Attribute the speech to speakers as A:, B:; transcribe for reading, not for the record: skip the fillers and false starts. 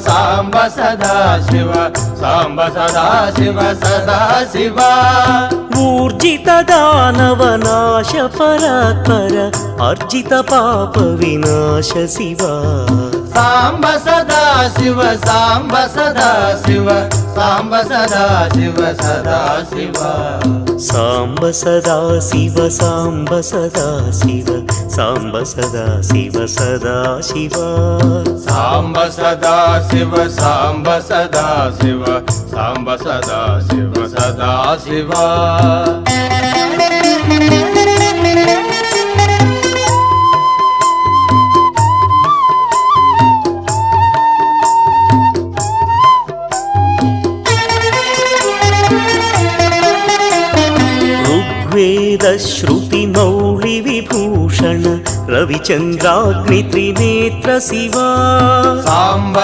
A: సాంబ సదా శివ సాంబ సదా శివ సదా శివ
B: ఊర్జిత దానవ నాశ పరాత్పర అర్జిత పాప వినాశ శివ
A: సాంబ సదా శివ సాంబ సదా శివ సాంబ సదా శివ సదా శివ
B: సాంబ సదా శివ సాంబ సదా శివ సాంబ సదా శివ సదా శివ
A: సాంబ సదా శివ సాంబ సదా శివ సాంబ సదా శివ సదా శివ
B: ऋग्वेद श्रुति मौलि विभूषण रविचंद्राग्नि त्रिनेत्र शिवा
A: సాంబ